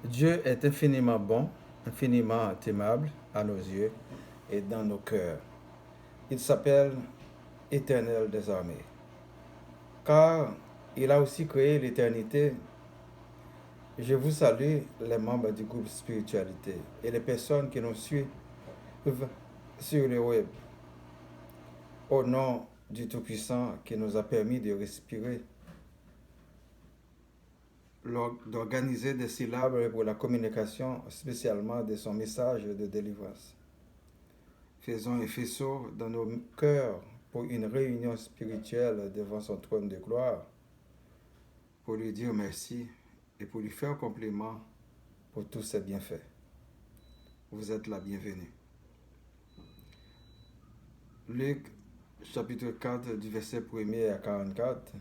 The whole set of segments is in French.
Dieu est infiniment bon, infiniment aimable à nos yeux et dans nos cœurs. Il s'appelle Éternel des armées. Car il a aussi créé l'éternité. Je vous salue, les membres du groupe Spiritualité et les personnes qui nous suivent sur le web. Au nom du Tout-Puissant qui nous a permis de respirer, d'organiser des syllabes pour la communication, spécialement de son message de délivrance. Faisons un faisceau dans nos cœurs pour une réunion spirituelle devant son trône de gloire, pour lui dire merci et pour lui faire compliment pour tous ses bienfaits. Vous êtes la bienvenue. Luc chapitre 4 du verset 1er à 44.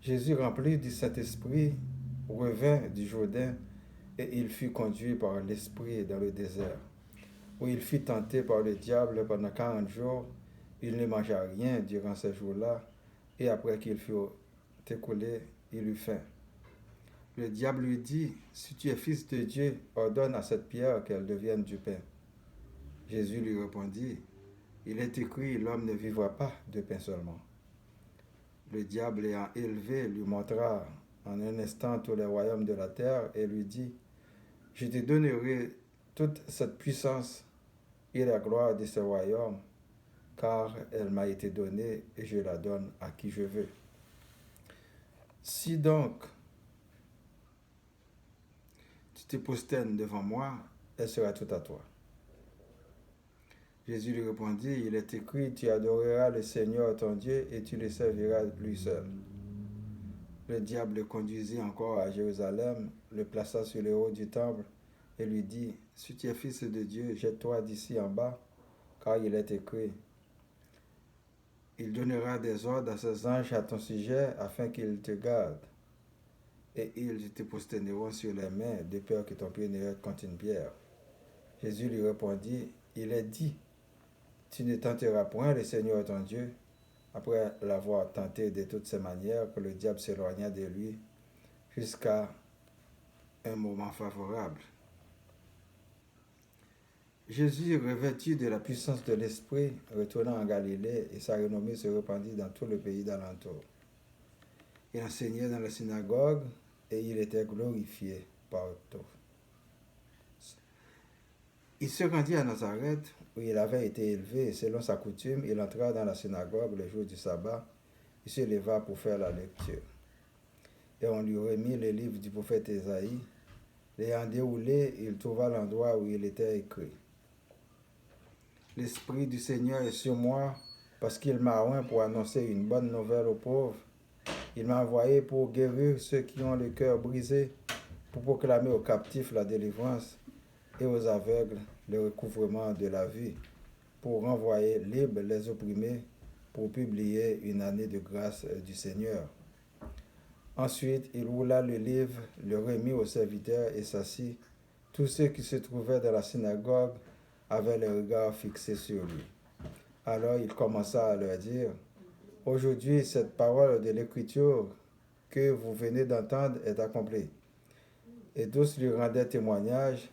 Jésus, rempli du Saint-Esprit, revint du Jourdain et il fut conduit par l'Esprit dans le désert, où il fut tenté par le diable pendant 40 jours. Il ne mangea rien durant ces jours-là, et après qu'il fut écoulé, il eut faim. Le diable lui dit, « Si tu es fils de Dieu, ordonne à cette pierre qu'elle devienne du pain. » Jésus lui répondit, « Il est écrit, l'homme ne vivra pas de pain seulement. » Le diable ayant élevé lui montra en un instant tous les royaumes de la terre et lui dit, « Je te donnerai toute cette puissance et la gloire de ce royaume, car elle m'a été donnée et je la donne à qui je veux. Si donc tu te prosternes devant moi, elle sera toute à toi. » Jésus lui répondit, « Il est écrit, tu adoreras le Seigneur ton Dieu et tu le serviras lui seul. » Le diable le conduisit encore à Jérusalem, le plaça sur le haut du temple et lui dit, « Si tu es fils de Dieu, jette-toi d'ici en bas, car il est écrit, il donnera des ordres à ses anges à ton sujet afin qu'ils te gardent. Et ils te prosterneront sur les mains, de peur que ton pied ne heurte contre une pierre. » Jésus lui répondit, « Il est dit, tu ne tenteras point le Seigneur ton Dieu. » Après l'avoir tenté de toutes ces manières, que le diable s'éloigna de lui jusqu'à un moment favorable. Jésus, revêtu de la puissance de l'Esprit, retourna en Galilée et sa renommée se répandit dans tout le pays d'alentour. Il enseignait dans la synagogue et il était glorifié partout. Il se rendit à Nazareth où il avait été élevé et selon sa coutume, il entra dans la synagogue le jour du sabbat. Il se leva pour faire la lecture. Et on lui remit le livre du prophète Ésaïe. L'ayant déroulé, il trouva l'endroit où il était écrit. L'Esprit du Seigneur est sur moi parce qu'il m'a oint pour annoncer une bonne nouvelle aux pauvres. Il m'a envoyé pour guérir ceux qui ont le cœur brisé, pour proclamer aux captifs la délivrance et aux aveugles le recouvrement de la vue, pour renvoyer libres les opprimés, pour publier une année de grâce du Seigneur. Ensuite, il roula le livre, le remit aux serviteurs et s'assit. Tous ceux qui se trouvaient dans la synagogue avaient le regard fixé sur lui. Alors il commença à leur dire, « Aujourd'hui, cette parole de l'Écriture que vous venez d'entendre est accomplie. » Et tous lui rendaient témoignage.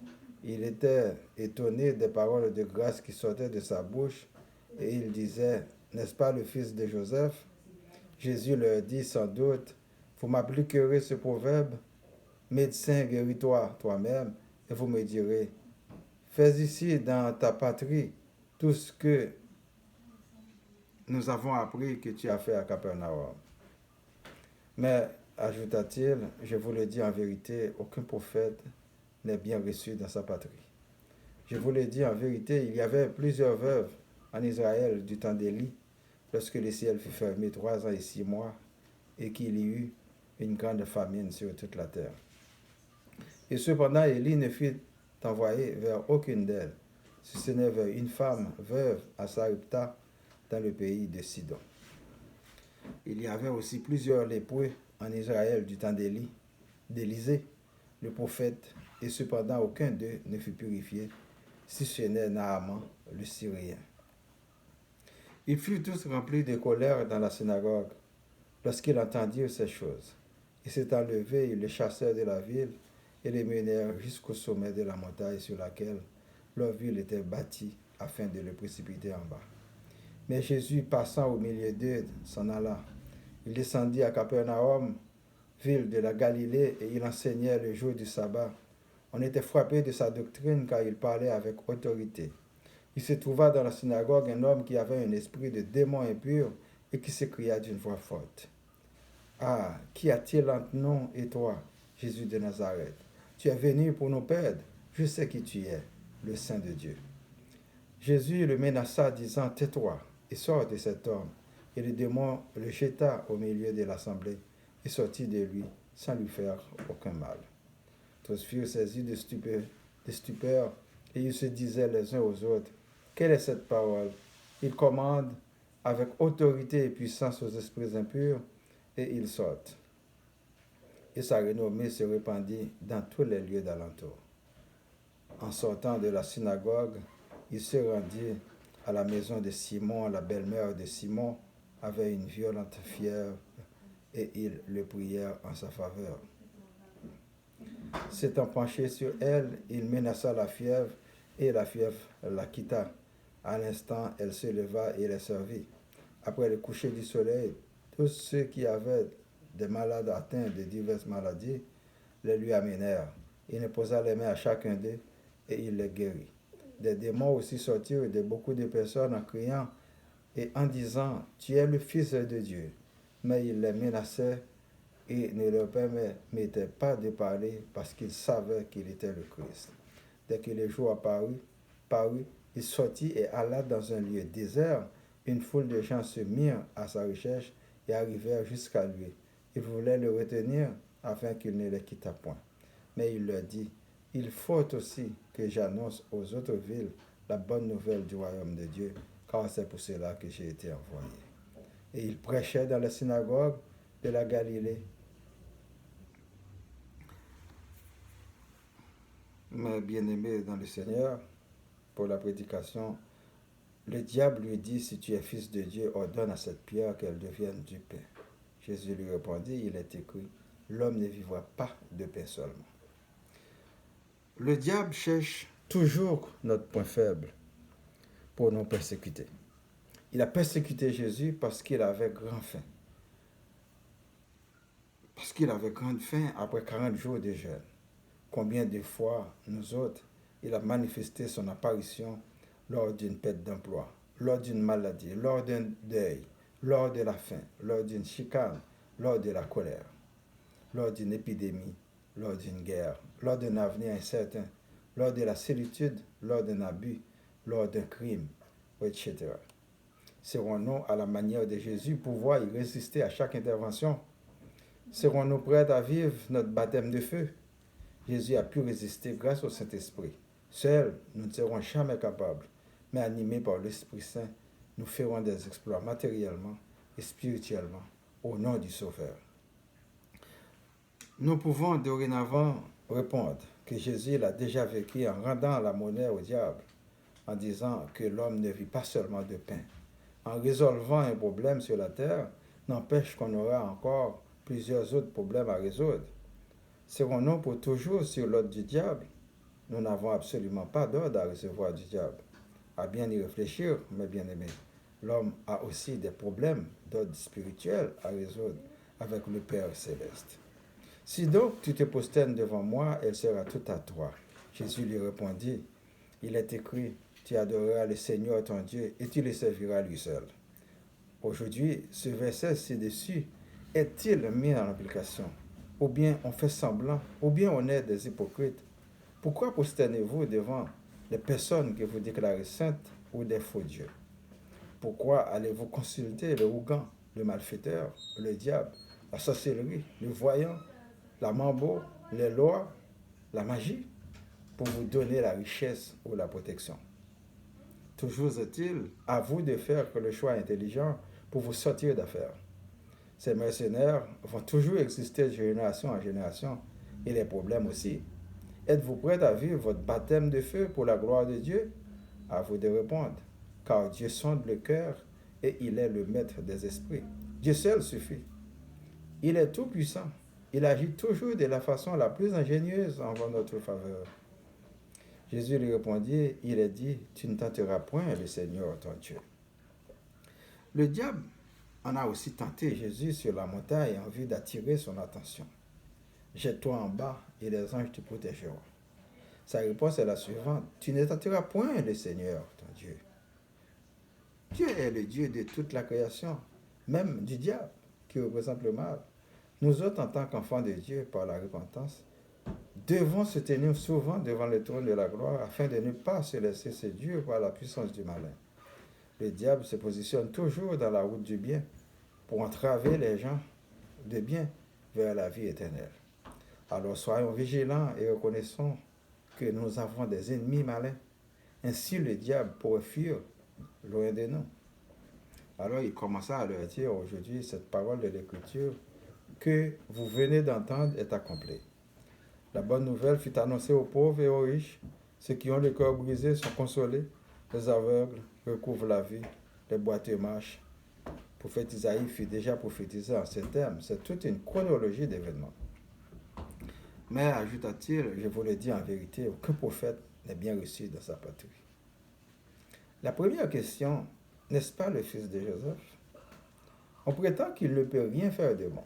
Il était étonné des paroles de grâce qui sortaient de sa bouche, et il disait, « N'est-ce pas le fils de Joseph ?» Jésus leur dit, sans doute, « Vous m'appliquerez ce proverbe, médecin, guéris-toi toi-même, et vous me direz, fais ici dans ta patrie tout ce que nous avons appris que tu as fait à Capernaum. » Mais, ajouta-t-il, je vous le dis en vérité, aucun prophète n'est bien reçu dans sa patrie. Je vous le dis en vérité, il y avait plusieurs veuves en Israël du temps d'Élie, lorsque le ciel fut fermé 3 ans et 6 mois, et qu'il y eut une grande famine sur toute la terre. Et cependant, Élie ne fut envoyé vers aucune d'elles, si ce n'est vers une femme veuve à Sarepta, dans le pays de Sidon. Il y avait aussi plusieurs lépreux en Israël du temps d'Élisée, le prophète, et cependant aucun d'eux ne fut purifié, si ce n'est Naaman, le Syrien. Ils furent tous remplis de colère dans la synagogue, lorsqu'ils entendirent ces choses. Ils s'étant levés, ils les chassèrent de la ville, et les menèrent jusqu'au sommet de la montagne sur laquelle leur ville était bâtie afin de le précipiter en bas. Mais Jésus, passant au milieu d'eux, s'en alla. Il descendit à Capernaum, ville de la Galilée, et il enseignait le jour du sabbat. On était frappé de sa doctrine car il parlait avec autorité. Il se trouva dans la synagogue un homme qui avait un esprit de démon impur et qui s'écria d'une voix forte. Ah, qu'y a-t-il entre nous et toi, Jésus de Nazareth? Tu es venu pour nous perdre. Je sais qui tu es, le Saint de Dieu. Jésus le menaça, disant, tais-toi et sors de cet homme. Et le démon le jeta au milieu de l'assemblée et sortit de lui sans lui faire aucun mal. Tous furent saisis de stupeur et ils se disaient les uns aux autres, quelle est cette parole? Il commande avec autorité et puissance aux esprits impurs et ils sortent. Et sa renommée se répandit dans tous les lieux d'alentour. En sortant de la synagogue, il se rendit à la maison de Simon. La belle-mère de Simon avait une violente fièvre et ils le prièrent en sa faveur. S'étant penché sur elle, il menaça la fièvre et la fièvre la quitta. À l'instant, elle se leva et les servit. Après le coucher du soleil, tous ceux qui avaient des malades atteints de diverses maladies les lui amenèrent. Il ne posa les mains à chacun d'eux et il les guérit. Des démons aussi sortirent de beaucoup de personnes en criant et en disant, tu es le Fils de Dieu. Mais il les menaçait et ne leur permettait pas de parler parce qu'ils savaient qu'il était le Christ. Dès que le jour parut, il sortit et alla dans un lieu désert. Une foule de gens se mirent à sa recherche et arrivèrent jusqu'à lui. Ils voulaient le retenir afin qu'il ne les quittât point. Mais il leur dit, il faut aussi que j'annonce aux autres villes la bonne nouvelle du royaume de Dieu, car c'est pour cela que j'ai été envoyé. Et il prêchait dans la synagogue de la Galilée. Mais bien-aimé dans le Seigneur, pour la prédication, le diable lui dit, si tu es fils de Dieu, ordonne à cette pierre qu'elle devienne du pain. Jésus lui répondit, il est écrit, l'homme ne vivra pas de pain seulement. Le diable cherche toujours notre point faible pour nous persécuter. Il a persécuté Jésus parce qu'il avait grand faim. Parce qu'il avait grande faim après 40 jours de jeûne. Combien de fois, nous autres, il a manifesté son apparition lors d'une perte d'emploi, lors d'une maladie, lors d'un deuil, lors de la faim, lors d'une chicane, lors de la colère, lors d'une épidémie, lors d'une guerre, lors d'un avenir incertain, lors de la solitude, lors d'un abus, lors d'un crime, etc. Serons-nous à la manière de Jésus pouvoir y résister à chaque intervention? Serons-nous prêts à vivre notre baptême de feu? Jésus a pu résister grâce au Saint-Esprit. Seuls, nous ne serons jamais capables, mais animés par l'Esprit Saint, nous ferons des exploits matériellement et spirituellement au nom du Sauveur. Nous pouvons dorénavant répondre que Jésus l'a déjà vécu en rendant la monnaie au diable, en disant que l'homme ne vit pas seulement de pain. En résolvant un problème sur la terre, n'empêche qu'on aura encore plusieurs autres problèmes à résoudre. Serons-nous pour toujours sur l'ordre du diable? Nous n'avons absolument pas d'ordre à recevoir du diable. À bien y réfléchir, mes bien-aimés, l'homme a aussi des problèmes d'ordre spirituel à résoudre avec le Père céleste. Si donc tu te prosternes devant moi, elle sera toute à toi. Jésus lui répondit, il est écrit, tu adoreras le Seigneur ton Dieu et tu le serviras lui seul. Aujourd'hui, ce verset ci-dessus est-il mis en application? Ou bien on fait semblant, ou bien on est des hypocrites? Pourquoi prosternez-vous devant les personnes que vous déclarez saintes ou des faux dieux? Pourquoi allez-vous consulter le Ougan, le malfaiteur, le diable, la sorcellerie, le voyant, la mambo, les lois, la magie, pour vous donner la richesse ou la protection? Toujours est-il à vous de faire le choix intelligent pour vous sortir d'affaires. Ces mercenaires vont toujours exister de génération en génération, et les problèmes aussi. Êtes-vous prêts à vivre votre baptême de feu pour la gloire de Dieu? À vous de répondre, car Dieu sonde le cœur et il est le maître des esprits. Dieu seul suffit. Il est tout puissant il agit toujours de la façon la plus ingénieuse en notre faveur. Jésus lui répondit, il est dit, tu ne tenteras point le Seigneur ton Dieu. Le diable en a aussi tenté Jésus sur la montagne en vue d'attirer son attention. Jette-toi en bas et les anges te protégeront. Sa réponse est la suivante, tu ne tenteras point le Seigneur ton Dieu. Dieu est le Dieu de toute la création, même du diable qui représente le mal. Nous autres, en tant qu'enfants de Dieu, par la repentance, devons se tenir souvent devant le trône de la gloire afin de ne pas se laisser séduire par la puissance du malin. Le diable se positionne toujours dans la route du bien pour entraver les gens de bien vers la vie éternelle. Alors soyons vigilants et reconnaissons que nous avons des ennemis malins. Ainsi le diable pourrait fuir loin de nous. Alors il commença à leur dire aujourd'hui cette parole de l'Écriture que vous venez d'entendre est accomplie. La bonne nouvelle fut annoncée aux pauvres et aux riches. Ceux qui ont le cœur brisé sont consolés. Les aveugles recouvrent la vie. Les boiteux marchent. Le prophète Isaïe fut déjà prophétisé en ces termes. C'est toute une chronologie d'événements. Mais, ajouta-t-il, je vous le dis en vérité, aucun prophète n'est bien reçu dans sa patrie. La première question, n'est-ce pas le fils de Joseph? On prétend qu'il ne peut rien faire de bon.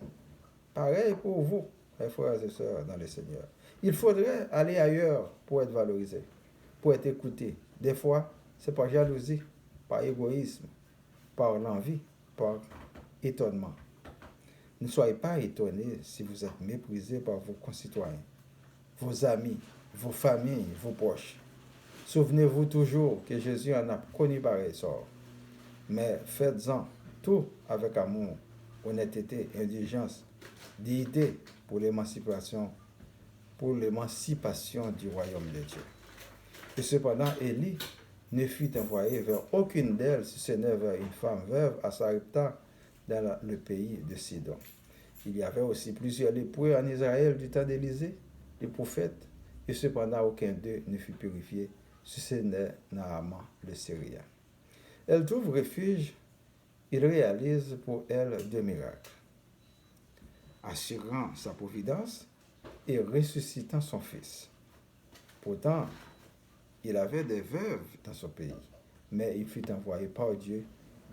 Pareil pour vous, mes frères et sœurs dans le Seigneur. Il faudrait aller ailleurs pour être valorisé, pour être écouté. Des fois, c'est par jalousie, par égoïsme, par l'envie, par étonnement. Ne soyez pas étonnés si vous êtes méprisés par vos concitoyens, vos amis, vos familles, vos proches. Souvenez-vous toujours que Jésus en a connu pareil sort. Mais faites-en tout avec amour, honnêteté, indulgence, dignité pour l'émancipation du royaume de Dieu. Et cependant, Élie ne fut envoyé vers aucune d'elles, si ce n'est vers une femme veuve à Sarepta, dans le pays de Sidon. Il y avait aussi plusieurs lépreux en Israël du temps d'Élisée, les prophètes, et cependant aucun d'eux ne fut purifié, si ce n'est Naaman le Syrien. Elle trouve refuge, il réalise pour elle 2 miracles, assurant sa providence et ressuscitant son fils. Pourtant, il avait des veuves dans son pays, mais il fut envoyé par Dieu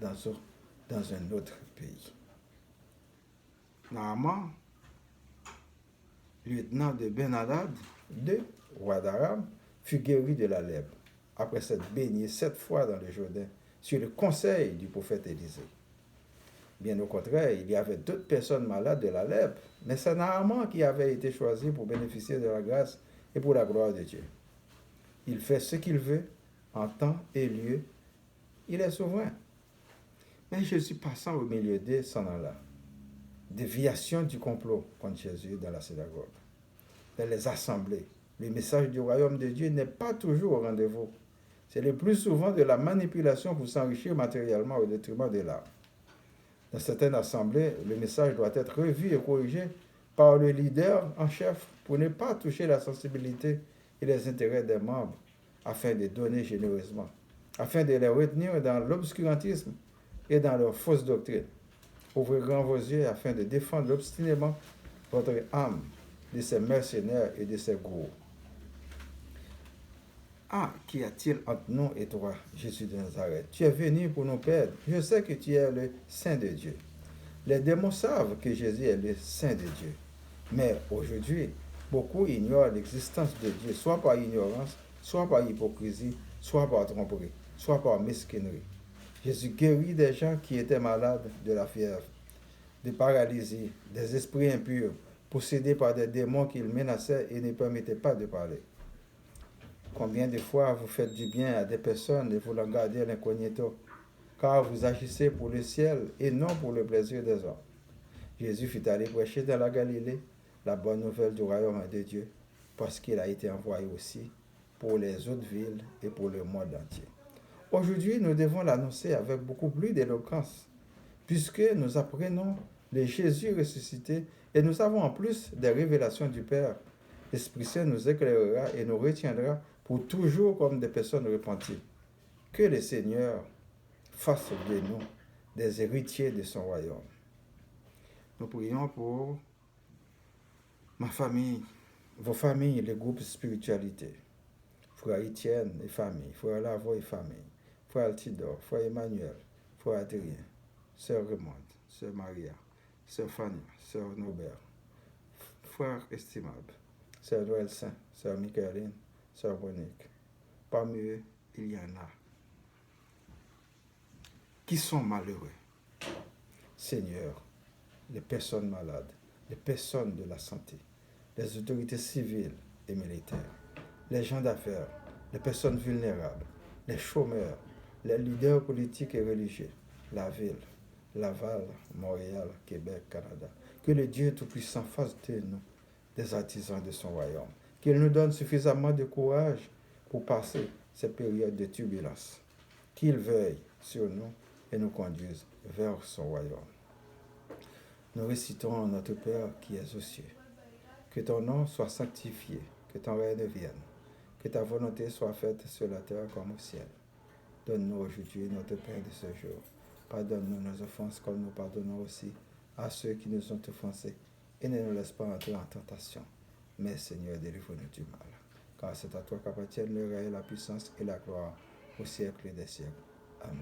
dans un autre pays. Naaman, lieutenant de Ben-Hadad, roi d'Aram, fut guéri de la lèpre, après s'être baigné 7 fois dans le Jourdain, sur le conseil du prophète Élisée. Bien au contraire, il y avait d'autres personnes malades de la lèpre, mais c'est Naaman qui avait été choisi pour bénéficier de la grâce et pour la gloire de Dieu. Il fait ce qu'il veut, en temps et lieu. Il est souverain. Mais Jésus passant au milieu d'eux s'en alla. Déviation du complot contre Jésus dans la synagogue, dans les assemblées. Le message du royaume de Dieu n'est pas toujours au rendez-vous. C'est le plus souvent de la manipulation pour s'enrichir matériellement au détriment de l'âme. Dans certaines assemblées, le message doit être revu et corrigé par le leader en chef pour ne pas toucher la sensibilité et les intérêts des membres afin de donner généreusement, afin de les retenir dans l'obscurantisme et dans leurs fausses doctrines. Ouvrez grand vos yeux afin de défendre obstinément votre âme de ces mercenaires et de ces gourous. Ah, qu'y a-t-il entre nous et toi, Jésus de Nazareth? Tu es venu pour nous perdre. Je sais que tu es le Saint de Dieu. Les démons savent que Jésus est le Saint de Dieu. Mais aujourd'hui, beaucoup ignorent l'existence de Dieu, soit par ignorance, soit par hypocrisie, soit par tromperie, soit par mesquinerie. Jésus guérit des gens qui étaient malades de la fièvre, de paralysie, des esprits impurs, possédés par des démons qu'il menaçait et ne permettait pas de parler. Combien de fois vous faites du bien à des personnes et vous leur gardez l'incognito, car vous agissez pour le ciel et non pour le plaisir des hommes. Jésus fut allé prêcher dans la Galilée la bonne nouvelle du royaume de Dieu, parce qu'il a été envoyé aussi pour les autres villes et pour le monde entier. Aujourd'hui, nous devons l'annoncer avec beaucoup plus d'éloquence, puisque nous apprenons le Jésus ressuscité et nous avons en plus des révélations du Père. L'Esprit Saint nous éclairera et nous retiendra pour toujours comme des personnes repenties. Que le Seigneur fasse de nous des héritiers de son royaume. Nous prions pour ma famille, vos familles, les groupes de spiritualité, frère Étienne et famille, frère Lavo et famille, frère Altidor, frère Emmanuel, frère Adrien, sœur Raymond, sœur Maria, sœur Fanny, sœur Nobert, frère estimable, sœur Noël Saint, sœur Michaeline, sœur Monique. Parmi eux, il y en a qui sont malheureux. Seigneur, les personnes malades, les personnes de la santé, les autorités civiles et militaires, les gens d'affaires, les personnes vulnérables, les chômeurs, les leaders politiques et religieux, la ville, Laval, Montréal, Québec, Canada. Que le Dieu Tout-Puissant fasse de nous des artisans de son royaume. Qu'il nous donne suffisamment de courage pour passer ces périodes de turbulence. Qu'il veuille sur nous et nous conduise vers son royaume. Nous récitons notre Père qui es aux cieux. Que ton nom soit sanctifié, que ton règne vienne, que ta volonté soit faite sur la terre comme au ciel. Donne-nous aujourd'hui notre pain de ce jour. Pardonne-nous nos offenses comme nous pardonnons aussi à ceux qui nous ont offensés. Et ne nous laisse pas entrer en tentation. Mais Seigneur, délivre-nous du mal. Car c'est à toi qu'appartiennent le règne, la puissance et la gloire au siècle des siècles. Amen.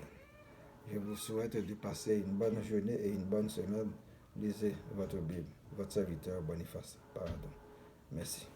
Je vous souhaite de passer une bonne journée et une bonne semaine. Lisez votre Bible. Votre serviteur Boniface Paradon. Merci.